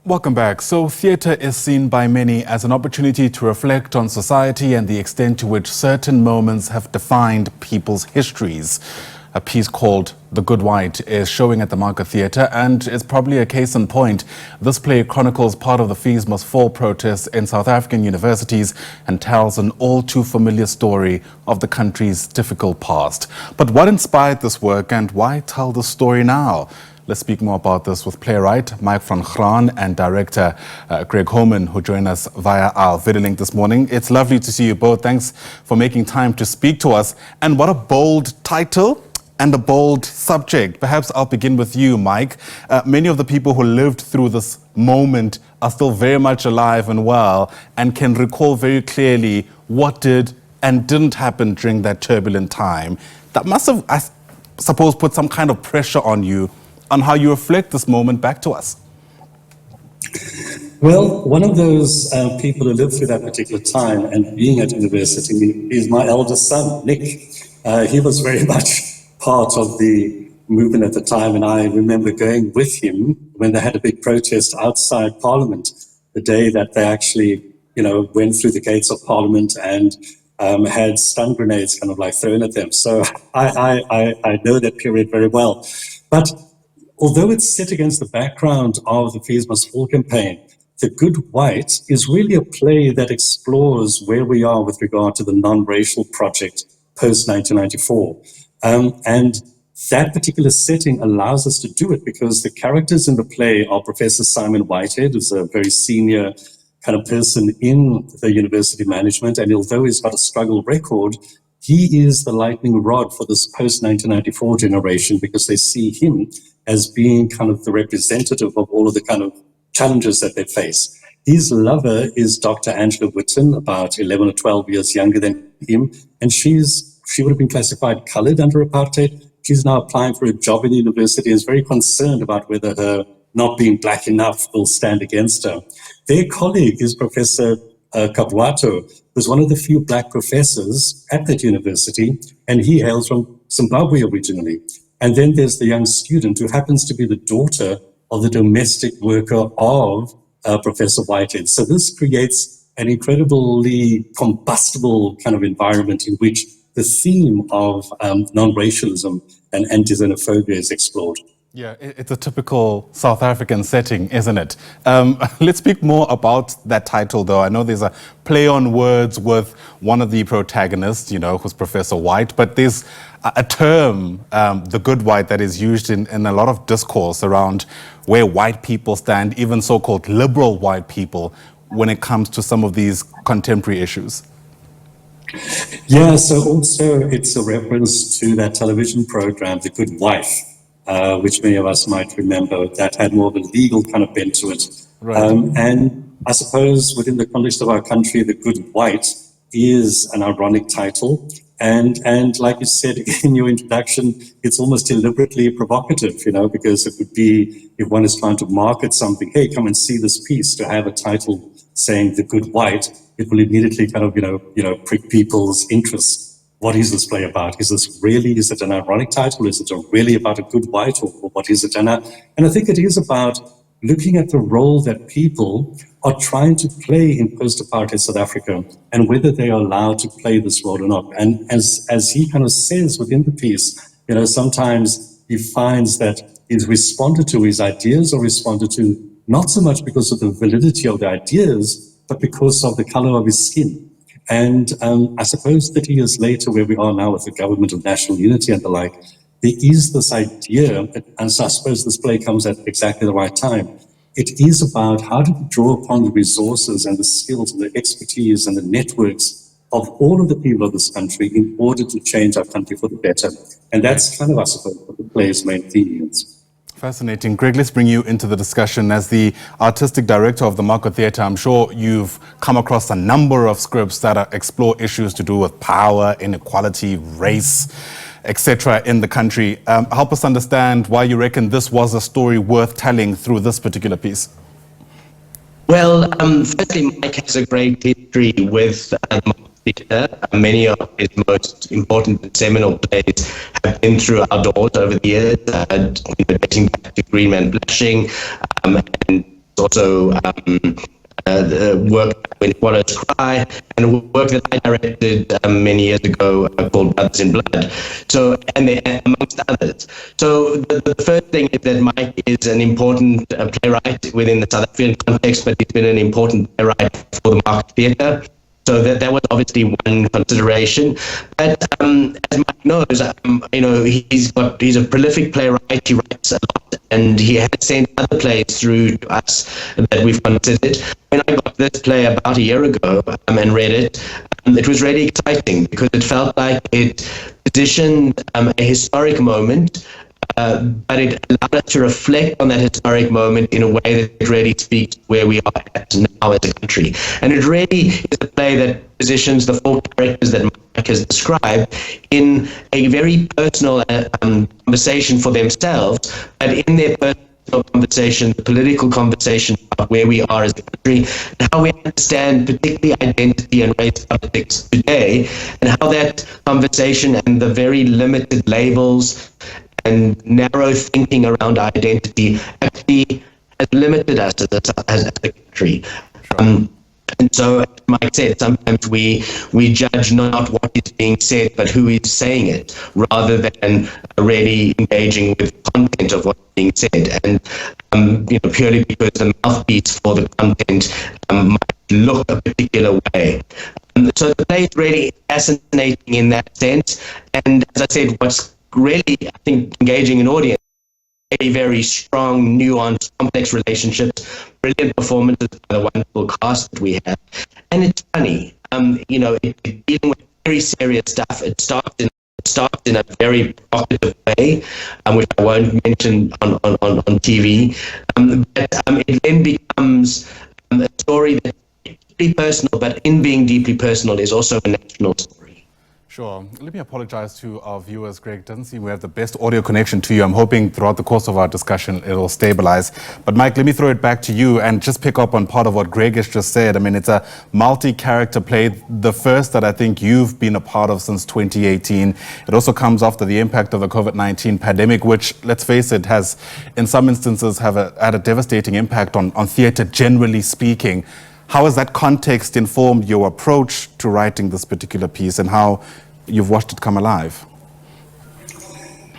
Welcome back. So theatre is seen by many as an opportunity to reflect on society and the extent to which certain moments have defined people's histories. A piece called The Good White is showing at the Market Theatre, and it's probably a case in point. This play chronicles part of the Fees Must Fall protests in South African universities and tells an all too familiar story of the country's difficult past. But what inspired this work, and why tell the story now? Let's speak more about this with playwright Mike van Graan and director Greg Homann, who join us via our video link this morning. It's lovely to see you both. Thanks for making time to speak to us. And what a bold title and a bold subject. Perhaps I'll begin with you, Mike. Many of the people who lived through this moment are still very much alive and well and can recall very clearly what did and didn't happen during that turbulent time. That must have, I suppose, put some kind of pressure on you on how you reflect this moment back to us. Well, one of those people who lived through that particular time and being at university is my eldest son, Nick. He was very much part of the movement at the time, and I remember going with him when they had a big protest outside Parliament, the day that they actually, went through the gates of Parliament and had stun grenades kind of like thrown at them. So I know that period very well. But although it's set against the background of the Fees Must Fall campaign, The Good White is really a play that explores where we are with regard to the non-racial project post-1994. And that particular setting allows us to do it because the characters in the play are Professor Simon Whitehead, who's a very senior kind of person in the university management, and although he's got a struggle record, he is the lightning rod for this post-1994 generation because they see him as being kind of the representative of all of the kind of challenges that they face. His lover is Dr. Angela Whitten, about 11 or 12 years younger than him, and she would have been classified colored under apartheid. She's now applying for a job in the university and is very concerned about whether her not being black enough will stand against her. Their colleague is Professor Kabwato, who's one of the few black professors at that university, and he hails from Zimbabwe originally. And then there's the young student who happens to be the daughter of the domestic worker of Professor Whitehead. So this creates an incredibly combustible kind of environment in which the theme of non-racialism and anti-xenophobia is explored. Yeah, it's a typical South African setting, isn't it? Let's speak more about that title, though. I know there's a play on words with one of the protagonists, who's Professor White, but there's a term, the good white, that is used in a lot of discourse around where white people stand, even so-called liberal white people, when it comes to some of these contemporary issues. Yeah, so also it's a reference to that television program, The Good Wife, which many of us might remember, that had more of a legal kind of bent to it. Right. And I suppose within the context of our country, The Good White is an ironic title. And like you said in your introduction, it's almost deliberately provocative, because it would be, if one is trying to market something, hey, come and see this piece, to have a title saying The Good White, it will immediately kind of, prick people's interest. What is this play about? Is it an ironic title? Is it really about a good white, or what is it? And I think it is about looking at the role that people are trying to play in post-apartheid South Africa and whether they are allowed to play this role or not. And as he kind of says within the piece, sometimes he finds that he's responded to his ideas or responded to not so much because of the validity of the ideas, but because of the color of his skin. And I suppose 30 years later, where we are now with the government of national unity and the like, there is this idea, and so I suppose this play comes at exactly the right time. It is about how do we draw upon the resources and the skills and the expertise and the networks of all of the people of this country in order to change our country for the better. And that's kind of, I suppose, what the play's main theme is. Fascinating. Greg, let's bring you into the discussion. As the artistic director of the Market Theatre, I'm sure you've come across a number of scripts that explore issues to do with power, inequality, race, etc. in the country. Help us understand why you reckon this was a story worth telling through this particular piece. Well, firstly, Mike has a great history with theatre. Many of his most important and seminal plays have been through our doors over the years, dating back to Green Man Blushing, and also the work when Swallows Cry, and work that I directed many years ago called Brothers in Blood. So, amongst others. So the first thing is that Mike is an important playwright within the South African context, but he's been an important playwright for the Market Theatre. So that was obviously one consideration. But as Mike knows, he's a prolific playwright. He writes a lot, and he has sent other plays through to us that we've considered. When I got this play about a year ago and read it, it was really exciting because it felt like it positioned a historic moment, but it allowed us to reflect on that historic moment in a way that really speaks where we are at now as a country. And it really is a play that positions the four characters that Mike has described in a very personal conversation for themselves, but in their personal conversation, the political conversation about where we are as a country, and how we understand particularly identity and race politics today, and how that conversation and the very limited labels and narrow thinking around identity actually has limited us as a country. Sure. And so, as Mike said, sometimes we judge not what is being said, but who is saying it, rather than really engaging with the content of what's being said. And purely because the mouthpiece for the content might look a particular way. So the play is really fascinating in that sense. And as I said, what's really, I think, engaging an audience, very, very strong, nuanced, complex relationships, brilliant performances by the wonderful cast that we have. And it's funny, it's dealing with very serious stuff. It starts in a very provocative way, which I won't mention on TV. But it then becomes a story that's deeply personal, but in being deeply personal is also a national story. Sure. Let me apologize to our viewers, Greg. It doesn't seem we have the best audio connection to you. I'm hoping throughout the course of our discussion it'll stabilize. But Mike, let me throw it back to you and just pick up on part of what Greg has just said. I mean, it's a multi-character play, the first that I think you've been a part of since 2018. It also comes after the impact of the COVID-19 pandemic, which, let's face it, has in some instances had a devastating impact on theatre generally speaking. How has that context informed your approach to writing this particular piece and how you've watched it come alive?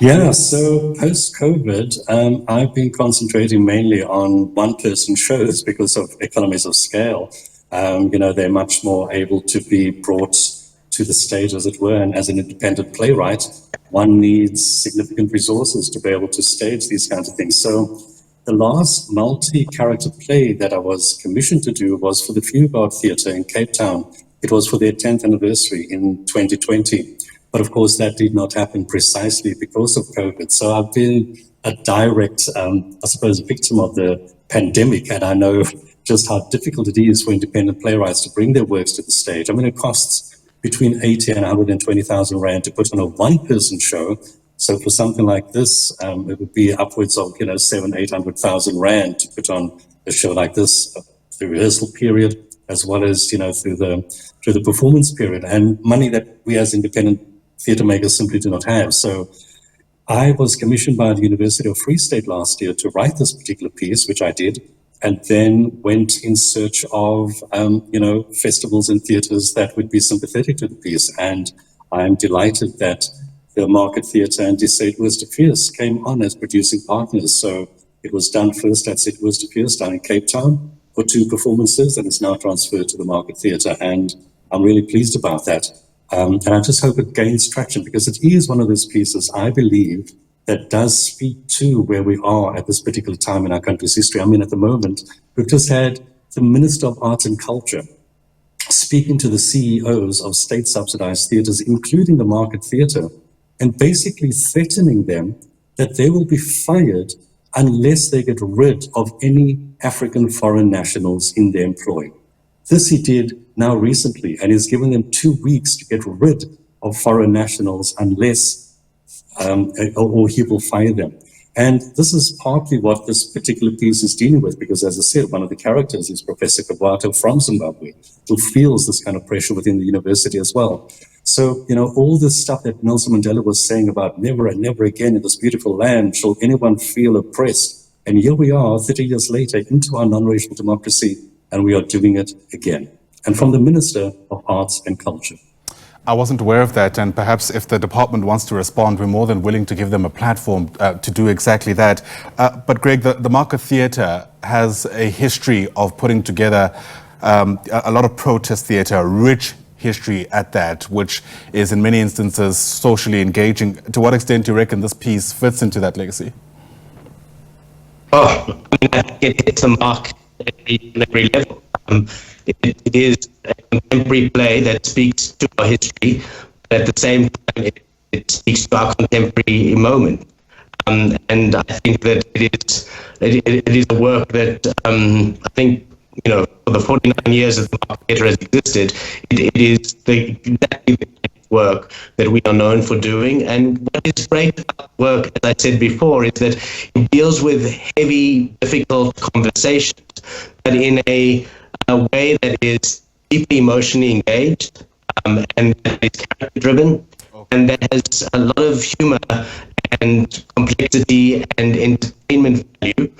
Yeah, so post-COVID, I've been concentrating mainly on one-person shows because of economies of scale. They're much more able to be brought to the stage, as it were, and as an independent playwright, one needs significant resources to be able to stage these kinds of things. So the last multi-character play that I was commissioned to do was for the Fugard Theatre in Cape Town. It was for their 10th anniversary in 2020. But of course, that did not happen precisely because of COVID. So I've been a direct, victim of the pandemic. And I know just how difficult it is for independent playwrights to bring their works to the stage. I mean, it costs between 80 and 120,000 Rand to put on a one-person show. So for something like this, it would be upwards of, 700,000-800,000 Rand to put on a show like this, the rehearsal period, as well as, through the performance period, and money that we as independent theatre makers simply do not have. So I was commissioned by the University of Free State last year to write this particular piece, which I did, and then went in search of, festivals and theatres that would be sympathetic to the piece. And I'm delighted that the Market Theatre and Die Suidooster Fees came on as producing partners. So it was done first at Suidooster Fees down in Cape Town for 2 performances, and it's now transferred to the Market Theatre. And I'm really pleased about that. And I just hope it gains traction, because it is one of those pieces, I believe, that does speak to where we are at this particular time in our country's history. I mean, at the moment, we've just had the Minister of Arts and Culture speaking to the CEOs of state-subsidized theatres, including the Market Theatre, and basically threatening them that they will be fired unless they get rid of any African foreign nationals in their employ. This he did now recently, and he's given them 2 weeks to get rid of foreign nationals unless, or he will fire them. And this is partly what this particular piece is dealing with, because as I said, one of the characters is Professor Kabwato from Zimbabwe, who feels this kind of pressure within the university as well. So, all this stuff that Nelson Mandela was saying about never and never again in this beautiful land shall anyone feel oppressed And here we are 30 years later into our non-racial democracy, and we are doing it again. And from the Minister of Arts and Culture. I wasn't aware of that, and perhaps if the department wants to respond, we're more than willing to give them a platform to do exactly that. But Greg, the Market Theatre has a history of putting together a lot of protest theatre, rich history at that, which is in many instances socially engaging. To what extent do you reckon this piece fits into that legacy? Oh, I mean, I think it hits the mark at every level. It is a contemporary play that speaks to our history, but at the same time, it speaks to our contemporary moment. And I think that it is a work that I think, you know, for the 49 years that the Market Theatre has existed, it is exactly the work that we are known for doing. And what is great about the work, as I said before, is that it deals with heavy, difficult conversations, but in a way that is deeply emotionally engaged, and that is character-driven, and that has a lot of humor and complexity and entertainment value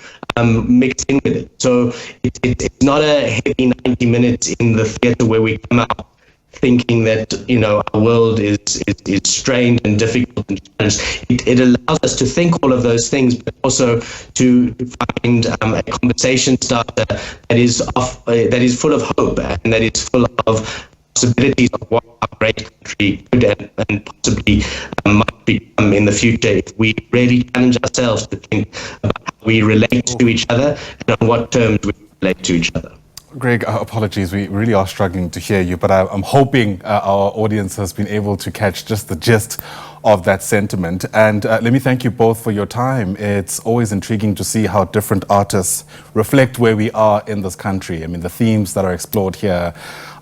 mixed in with it. So it's not a heavy 90 minutes in the theatre where we come out thinking that, you know, our world is strained and difficult and challenged. It allows us to think all of those things, but also to find a conversation starter that is full of hope and that is full of possibilities of what our great country could and possibly might become in the future if we really challenge ourselves to think about how we relate to each other and on what terms we relate to each other. Greg, apologies, we really are struggling to hear you, but I'm hoping our audience has been able to catch just the gist of that sentiment. And let me thank you both for your time. It's always intriguing to see how different artists reflect where we are in this country. I mean, the themes that are explored here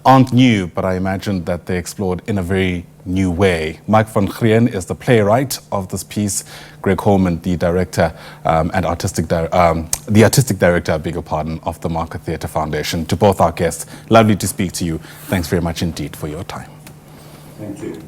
aren't new, but I imagine that they're explored in a very new way. Mike van Graan is the playwright of this piece. Greg Homann, the director and artistic director, beg your pardon, of the Market Theatre Foundation. To both our guests, lovely to speak to you. Thanks very much indeed for your time. Thank you.